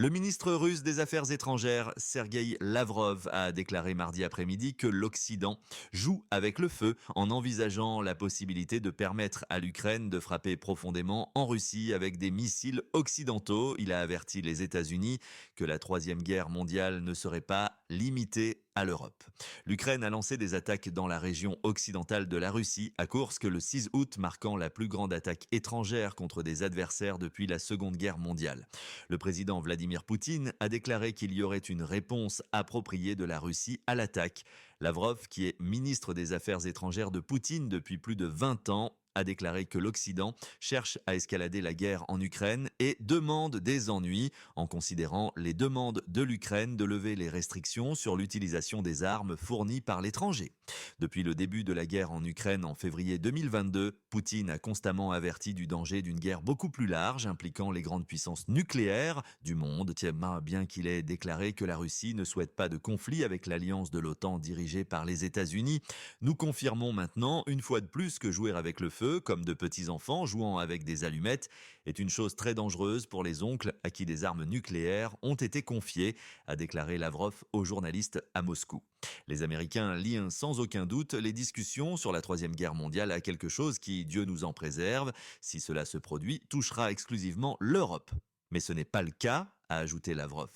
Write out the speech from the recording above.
Le ministre russe des Affaires étrangères, Sergueï Lavrov, a déclaré mardi après-midi que l'Occident joue avec le feu en envisageant la possibilité de permettre à l'Ukraine de frapper profondément en Russie avec des missiles occidentaux. Il a averti les États-Unis que la Troisième Guerre mondiale ne serait pas limitée à l'Europe. L'Ukraine a lancé des attaques dans la région occidentale de la Russie, à Koursk, le 6 août, marquant la plus grande attaque étrangère contre des adversaires depuis la Seconde Guerre mondiale. Le président Vladimir Poutine a déclaré qu'il y aurait une réponse appropriée de la Russie à l'attaque. Lavrov, qui est ministre des Affaires étrangères de Poutine depuis plus de 20 ans, a déclaré que l'Occident cherche à escalader la guerre en Ukraine et demande des ennuis en considérant les demandes de l'Ukraine de lever les restrictions sur l'utilisation des armes fournies par l'étranger. Depuis le début de la guerre en Ukraine en février 2022, Poutine a constamment averti du danger d'une guerre beaucoup plus large impliquant les grandes puissances nucléaires du monde, bien qu'il ait déclaré que la Russie ne souhaite pas de conflit avec l'alliance de l'OTAN dirigée par les États-Unis. Nous confirmons maintenant, une fois de plus, que jouer avec le feu, comme de petits enfants jouant avec des allumettes, est une chose très dangereuse pour les oncles à qui des armes nucléaires ont été confiées, a déclaré Lavrov aux journalistes à Moscou. Les Américains lient sans aucun doute les discussions sur la Troisième Guerre mondiale à quelque chose qui, Dieu nous en préserve, si cela se produit, touchera exclusivement l'Europe. Mais ce n'est pas le cas, a ajouté Lavrov.